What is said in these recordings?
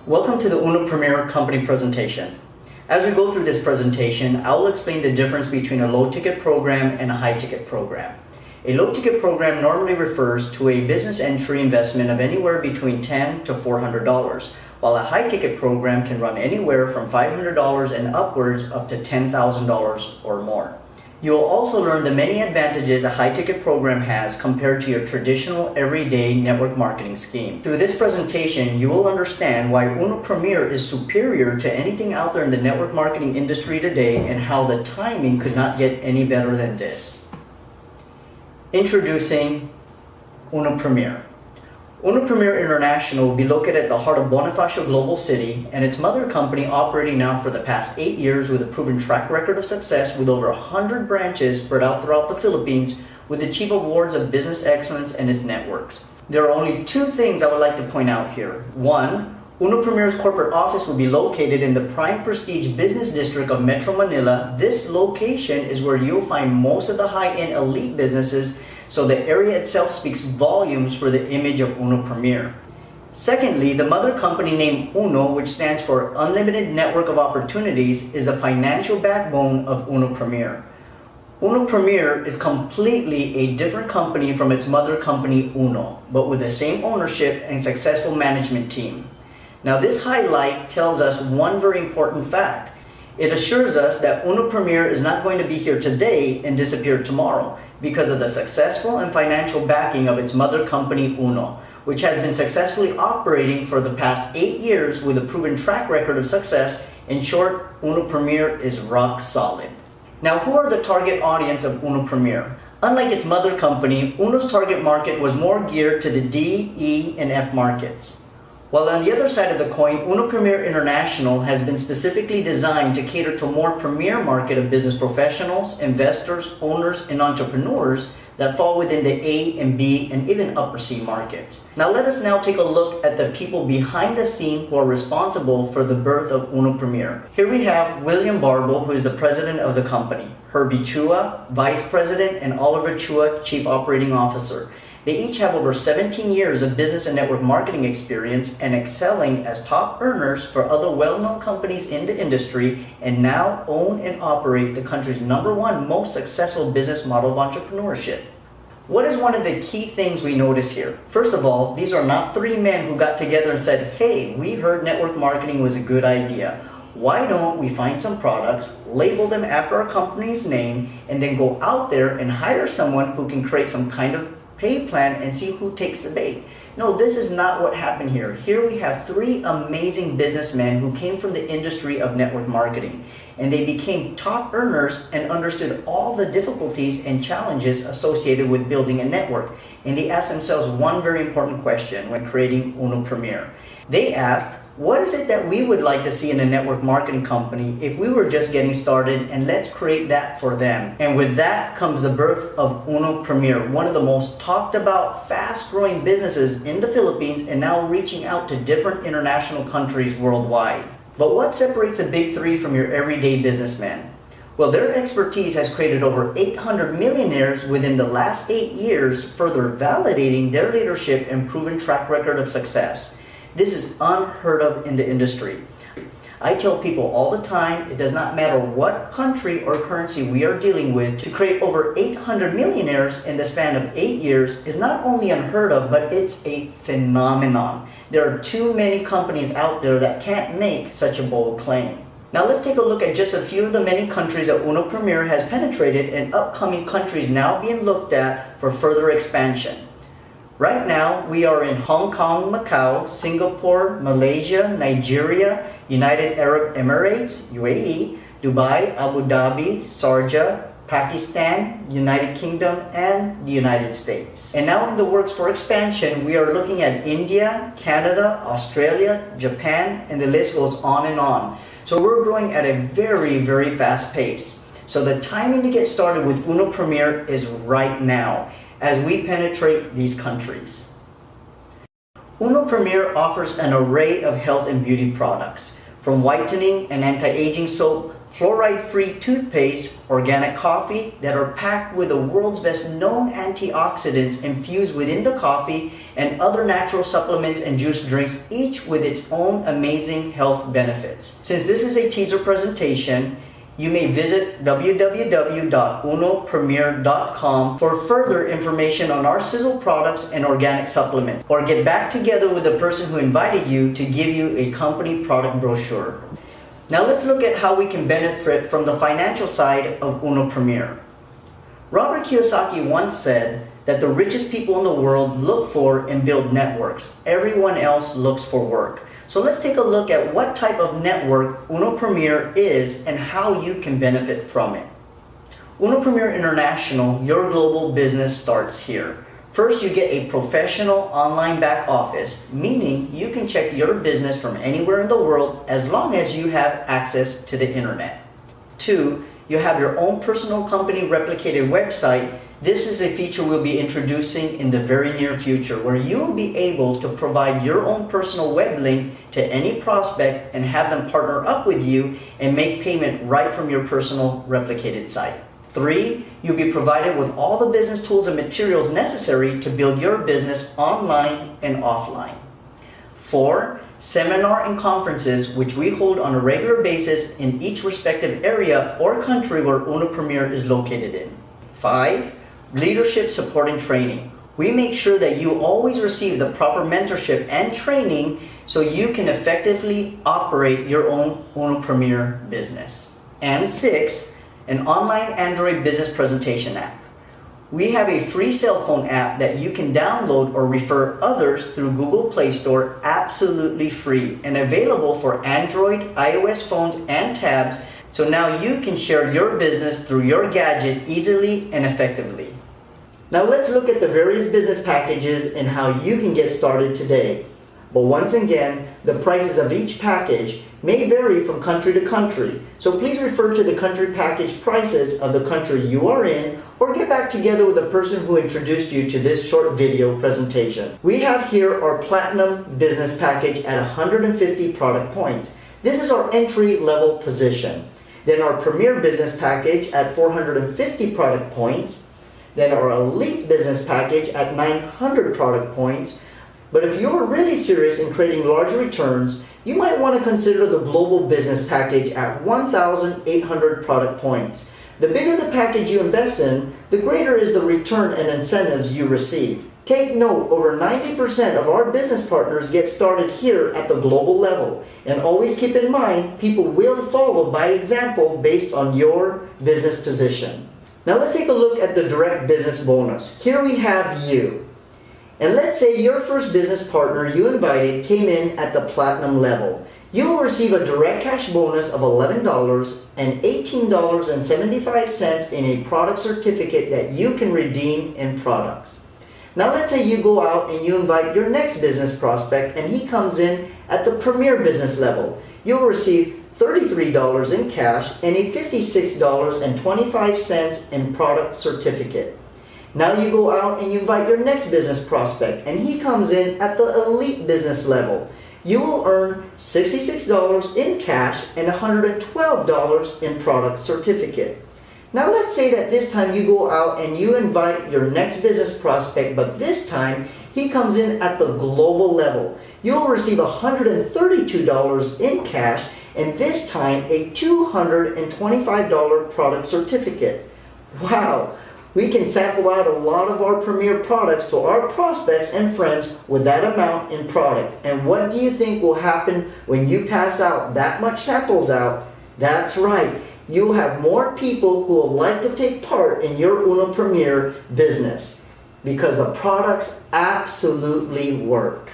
Welcome to the Uno Premier company presentation. As we go through this presentation, I will explain the difference between a low-ticket program and a high-ticket program. A low-ticket program normally refers to a business entry investment of anywhere between $10 to $400, while a high-ticket program can run anywhere from $500 and upwards up to $10,000 or more. You will also learn the many advantages a high-ticket program has compared to your traditional everyday network marketing scheme. Through this presentation, you will understand why Uno Premier is superior to anything out there in the network marketing industry today and how the timing could not get any better than this. Introducing Uno Premier. Uno Premier International will be located at the heart of Bonifacio Global City, and its mother company operating now for the past 8 years with a proven track record of success with over 100 branches spread out throughout the Philippines with the chief awards of business excellence and its networks. There are only two things I would like to point out here. One, Uno Premier's corporate office will be located in the prime prestige business district of Metro Manila. This location is where you'll find most of the high-end elite businesses, so the area itself speaks volumes for the image of Uno Premier. Secondly, the mother company named Uno, which stands for Unlimited Network of Opportunities, is the financial backbone of Uno Premier. Uno Premier is completely a different company from its mother company Uno, but with the same ownership and successful management team. Now this highlight tells us one very important fact. It assures us that Uno Premier is not going to be here today and disappear tomorrow, because of the successful and financial backing of its mother company Uno, which has been successfully operating for the past 8 years with a proven track record of success. In short, Uno Premier is rock solid. Now, who are the target audience of Uno Premier? Unlike its mother company, Uno's target market was more geared to the D, E, and F markets. While on the other side of the coin, Uno Premier International has been specifically designed to cater to a more premier market of business professionals, investors, owners, and entrepreneurs that fall within the A and B and even upper C markets. Now let us now take a look at the people behind the scene who are responsible for the birth of Uno Premier. Here we have William Barbo, who is the president of the company, Herbie Chua, vice president, and Oliver Chua, chief operating officer. They each have over 17 years of business and network marketing experience and excelling as top earners for other well-known companies in the industry, and now own and operate the country's #1 most successful business model of entrepreneurship. What is one of the key things we notice here? First of all, these are not three men who got together and said, hey, we heard network marketing was a good idea. Why don't we find some products, label them after our company's name, and then go out there and hire someone who can create some kind of pay plan and see who takes the bait. No, this is not what happened here. Here we have three amazing businessmen who came from the industry of network marketing, and they became top earners and understood all the difficulties and challenges associated with building a network. And they asked themselves one very important question when creating Uno Premier. They asked, what is it that we would like to see in a network marketing company if we were just getting started, and let's create that for them. And with that comes the birth of Uno Premier, one of the most talked about, fast-growing businesses in the Philippines and now reaching out to different international countries worldwide. But what separates the big three from your everyday businessman? Well, their expertise has created over 800 millionaires within the last 8 years, further validating their leadership and proven track record of success. This is unheard of in the industry. I tell people all the time, it does not matter what country or currency we are dealing with, to create over 800 millionaires in the span of 8 years is not only unheard of, but it's a phenomenon. There are too many companies out there that can't make such a bold claim. Now let's take a look at just a few of the many countries that Uno Premier has penetrated and upcoming countries now being looked at for further expansion. Right now, we are in Hong Kong, Macau, Singapore, Malaysia, Nigeria, United Arab Emirates, UAE, Dubai, Abu Dhabi, Sharjah, Pakistan, United Kingdom, and the United States. And now in the works for expansion, we are looking at India, Canada, Australia, Japan, and the list goes on and on. So we're growing at a very, very fast pace. So the timing to get started with Uno Premier is right now, as we penetrate these countries. Uno Premier offers an array of health and beauty products, from whitening and anti-aging soap, fluoride-free toothpaste, organic coffee that are packed with the world's best known antioxidants infused within the coffee, and other natural supplements and juice drinks, each with its own amazing health benefits. Since this is a teaser presentation, you may visit www.unopremier.com for further information on our Sizzle products and organic supplements, or get back together with the person who invited you to give you a company product brochure. Now let's look at how we can benefit from the financial side of Uno Premier. Robert Kiyosaki once said that the richest people in the world look for and build networks. Everyone else looks for work. So let's take a look at what type of network Uno Premier is and how you can benefit from it. Uno Premier International, your global business starts here. First, you get a professional online back office, meaning you can check your business from anywhere in the world as long as you have access to the internet. 2, you have your own personal company replicated website. This is a feature we'll be introducing in the very near future, where you'll be able to provide your own personal web link to any prospect and have them partner up with you and make payment right from your personal replicated site. 3, you'll be provided with all the business tools and materials necessary to build your business online and offline. 4, seminar and conferences which we hold on a regular basis in each respective area or country where Uno Premier is located in. 5, leadership support and training. We make sure that you always receive the proper mentorship and training so you can effectively operate your own Uno Premier business. And 6, an online Android business presentation app. We have a free cell phone app that you can download or refer others through Google Play Store absolutely free and available for Android, iOS phones, and tabs, so now you can share your business through your gadget easily and effectively. Now let's look at the various business packages and how you can get started today. But once again, the prices of each package may vary from country to country, so please refer to the country package prices of the country you are in, or get back together with the person who introduced you to this short video presentation. We have here our Platinum Business Package at 150 product points. This is our entry-level position. Then our Premier Business Package at 450 product points. Then our Elite Business Package at 900 product points. But if you're really serious in creating larger returns, you might want to consider the Global Business Package at 1,800 product points. The bigger the package you invest in, the greater is the return and incentives you receive. Take note, over 90% of our business partners get started here at the global level. And always keep in mind, people will follow by example based on your business position. Now let's take a look at the direct business bonus. Here we have you. And let's say your first business partner you invited came in at the platinum level. You will receive a direct cash bonus of $11 and $18.75 in a product certificate that you can redeem in products. Now let's say you go out and you invite your next business prospect and he comes in at the Premier Business level. You will receive $33 in cash and a $56.25 in product certificate. Now you go out and you invite your next business prospect and he comes in at the Elite Business level. You will earn $66 in cash and $112 in product certificate. Now let's say that this time you go out and you invite your next business prospect, but this time he comes in at the global level. You will receive $132 in cash and this time a $225 product certificate. Wow! We can sample out a lot of our Premier products to our prospects and friends with that amount in product. And what do you think will happen when you pass out that much samples out? That's right. You'll have more people who will like to take part in your Uno Premier business because the products absolutely work.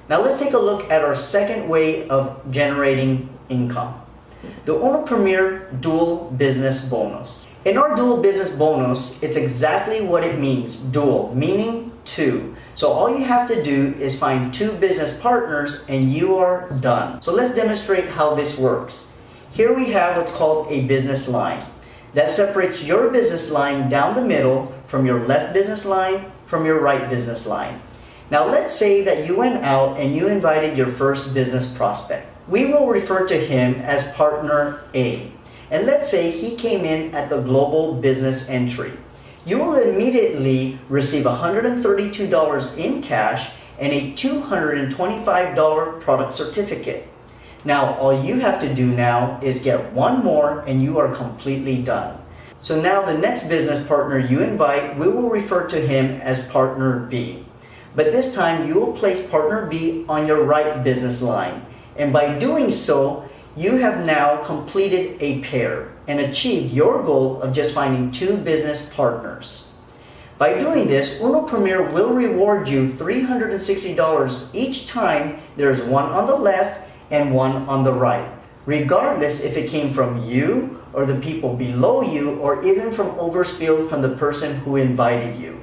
Now let's take a look at our second way of generating income. The Uno Premier Dual Business Bonus. In our Dual Business Bonus, it's exactly what it means, dual, meaning two. So all you have to do is find 2 business partners and you are done. So let's demonstrate how this works. Here we have what's called a business line. That separates your business line down the middle from your left business line from your right business line. Now let's say that you went out and you invited your first business prospect. We will refer to him as partner A. And let's say he came in at the global business entry. You will immediately receive $132 in cash and a $225 product certificate. Now, all you have to do now is get one more and you are completely done. So now the next business partner you invite, we will refer to him as partner B. But this time you will place partner B on your right business line. And by doing so, you have now completed a pair and achieved your goal of just finding 2 business partners. By doing this, Uno Premier will reward you $360 each time there's one on the left and one on the right, regardless if it came from you or the people below you or even from overspill from the person who invited you.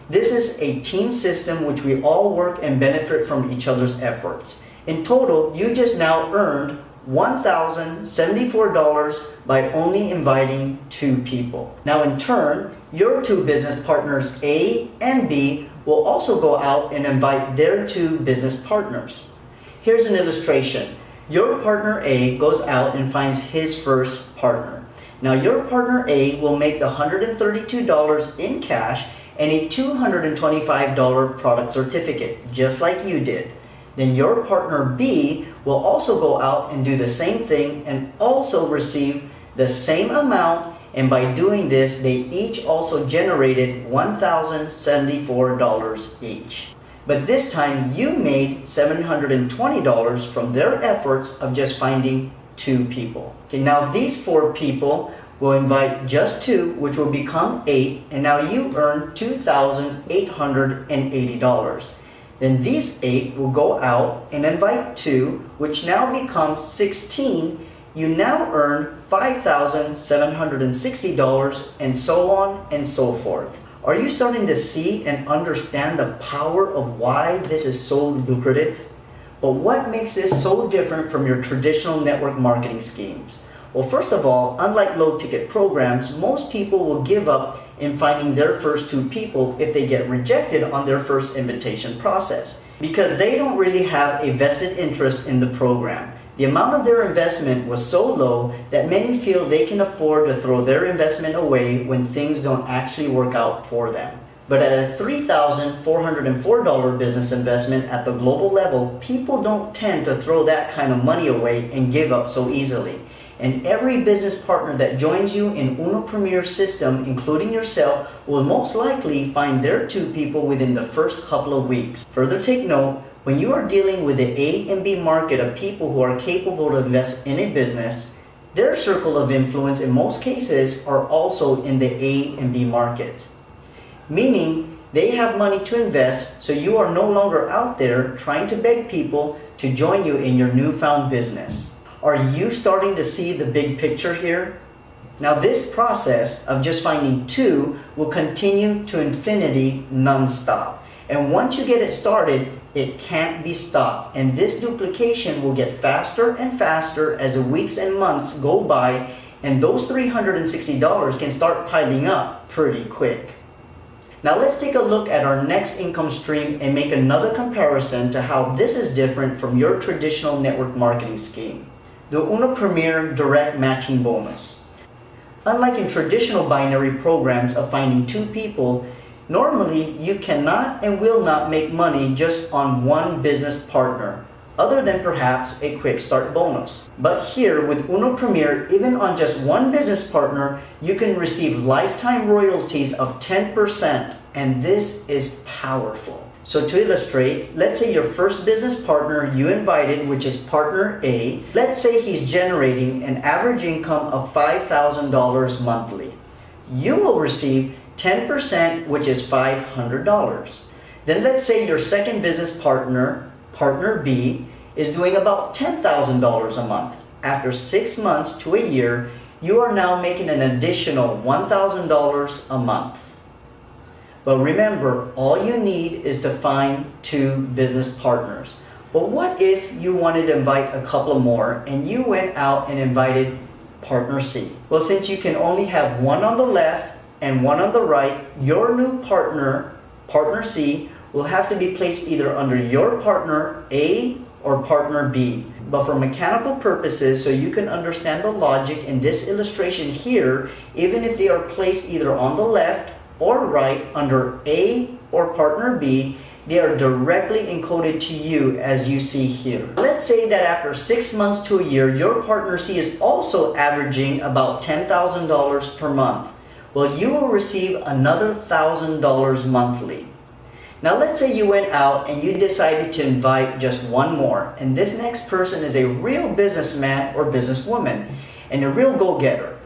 This is a team system which we all work and benefit from each other's efforts. In total, you just now earned $1,074 by only inviting 2 people. Now in turn, your 2 business partners A and B will also go out and invite their 2 business partners. Here's an illustration. Your partner A goes out and finds his first partner. Now your partner A will make the $132 in cash and a $225 product certificate, just like you did. Then your partner B will also go out and do the same thing and also receive the same amount, and by doing this, they each also generated $1,074 each. But this time you made $720 from their efforts of just finding 2 people. Okay, now these 4 people will invite just 2, which will become 8, and now you earn $2,880. Then these 8 will go out and invite 2, which now becomes 16. You now earn $5,760, and so on and so forth. Are you starting to see and understand the power of why this is so lucrative? But what makes this so different from your traditional network marketing schemes? Well, first of all, unlike low-ticket programs, most people will give up in finding their first 2 people if they get rejected on their first invitation process, because they don't really have a vested interest in the program. The amount of their investment was so low that many feel they can afford to throw their investment away when things don't actually work out for them. But at a $3,404 business investment at the global level, people don't tend to throw that kind of money away and give up so easily. And every business partner that joins you in Uno Premier system, including yourself, will most likely find their 2 people within the first couple of weeks. Further take note, when you are dealing with the A and B market of people who are capable to invest in a business, their circle of influence in most cases are also in the A and B markets. Meaning, they have money to invest, so you are no longer out there trying to beg people to join you in your newfound business. Are you starting to see the big picture here? Now this process of just finding 2 will continue to infinity non-stop. And once you get it started, it can't be stopped. And this duplication will get faster and faster as the weeks and months go by, and those $360 can start piling up pretty quick. Now let's take a look at our next income stream and make another comparison to how this is different from your traditional network marketing scheme. The Uno Premier Direct Matching Bonus. Unlike in traditional binary programs of finding 2 people, normally you cannot and will not make money just on one business partner, other than perhaps a quick start bonus. But here with Uno Premier, even on just one business partner, you can receive lifetime royalties of 10%, and this is powerful. So to illustrate, let's say your first business partner you invited, which is partner A, let's say he's generating an average income of $5,000 monthly. You will receive 10%, which is $500. Then let's say your second business partner, partner B, is doing about $10,000 a month. After 6 months to a year, you are now making an additional $1,000 a month. But remember, all you need is to find 2 business partners. But what if you wanted to invite a couple more and you went out and invited partner C? Well, since you can only have one on the left and one on the right, your new partner, partner C, will have to be placed either under your partner A or partner B. but for mechanical purposes, so you can understand the logic in this illustration here, even if they are placed either on the left or right under A or partner B, they are directly encoded to you as you see here. Let's say that after 6 months to a year, your partner C is also averaging about $10,000 per month. Well, you will receive another $1,000 monthly. Now let's say you went out and you decided to invite just one more, and this next person is a real businessman or businesswoman and a real go-getter.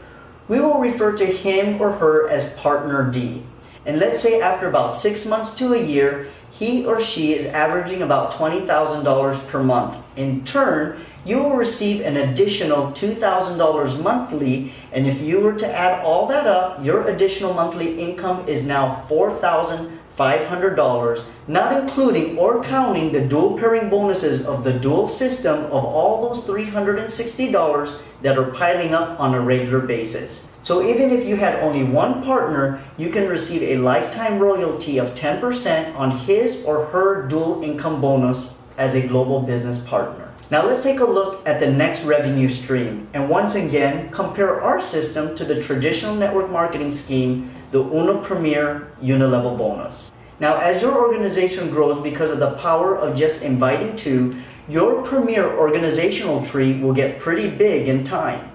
We will refer to him or her as partner D. And let's say after about 6 months to a year, he or she is averaging about $20,000 per month. In turn, you will receive an additional $2,000 monthly, and if you were to add all that up, your additional monthly income is now $4,500, not including or counting the dual pairing bonuses of the dual system of all those $360 that are piling up on a regular basis. So even if you had only one partner, you can receive a lifetime royalty of 10% on his or her dual income bonus as a global business partner. Now let's take a look at the next revenue stream, and once again compare our system to the traditional network marketing scheme, the Uno Premier Unilevel bonus. Now as your organization grows because of the power of just inviting two, your Premier organizational tree will get pretty big in time.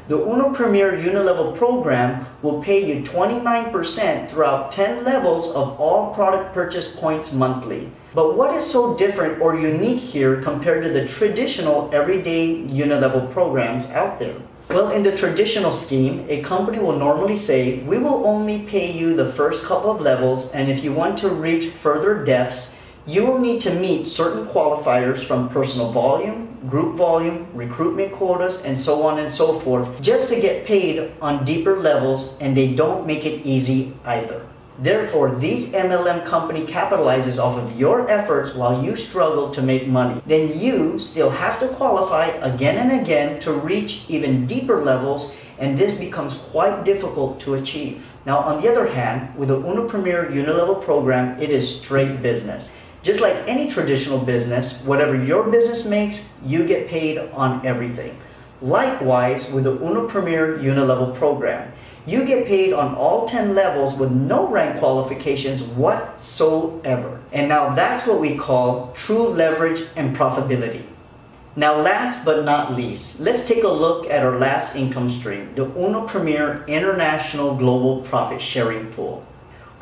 The Uno Premier Unilevel program will pay you 29% throughout 10 levels of all product purchase points monthly. But what is so different or unique here compared to the traditional everyday Unilevel programs out there? Well, in the traditional scheme, a company will normally say, we will only pay you the first couple of levels, and if you want to reach further depths, you will need to meet certain qualifiers from personal volume, group volume, recruitment quotas, and so on and so forth, just to get paid on deeper levels, and they don't make it easy either. Therefore, these MLM company capitalizes off of your efforts while you struggle to make money. Then you still have to qualify again and again to reach even deeper levels, and this becomes quite difficult to achieve. Now, on the other hand, with the Uno Premier Unilevel program, it is straight business. Just like any traditional business, whatever your business makes, you get paid on everything. Likewise, with the Uno Premier Unilevel program, you get paid on all 10 levels with no rank qualifications whatsoever. And now that's what we call true leverage and profitability. Now last but not least, let's take a look at our last income stream, the Uno Premier International Global Profit Sharing Pool.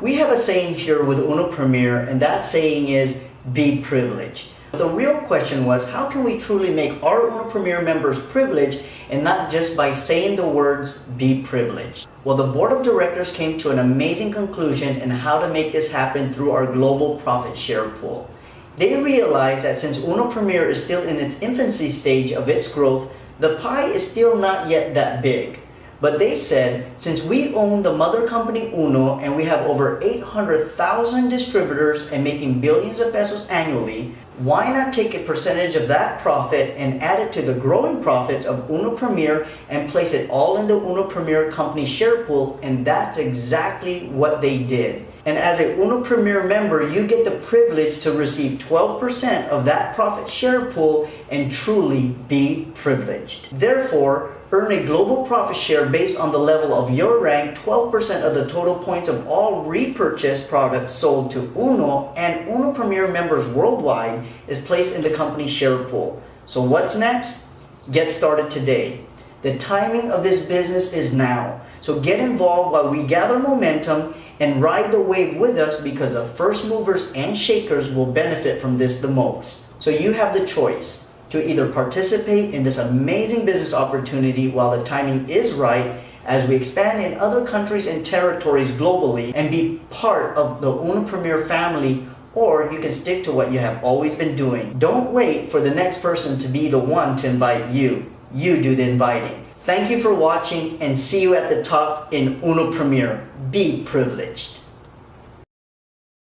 We have a saying here with Uno Premier, and that saying is, be privileged. The real question was, how can we truly make our Uno Premier members privileged, and not just by saying the words, be privileged? Well, the board of directors came to an amazing conclusion in how to make this happen through our global profit share pool. They realized that since Uno Premier is still in its infancy stage of its growth, the pie is still not yet that big. But they said, since we own the mother company Uno and we have over 800,000 distributors and making billions of pesos annually, why not take a percentage of that profit and add it to the growing profits of Uno Premier and place it all in the Uno Premier company share pool? And that's exactly what they did. And as a Uno Premier member, you get the privilege to receive 12% of that profit share pool and truly be privileged. Therefore, earn a global profit share based on the level of your rank. 12% of the total points of all repurchased products sold to Uno and Uno Premier members worldwide is placed in the company share pool. So what's next? Get started today. The timing of this business is now. So get involved while we gather momentum and ride the wave with us, because the first movers and shakers will benefit from this the most. So you have the choice to either participate in this amazing business opportunity while the timing is right as we expand in other countries and territories globally and be part of the Uno Premier family, or you can stick to what you have always been doing. Don't wait for the next person to be the one to invite you. You do the inviting. Thank you for watching, and see you at the top in Uno Premier. Be privileged.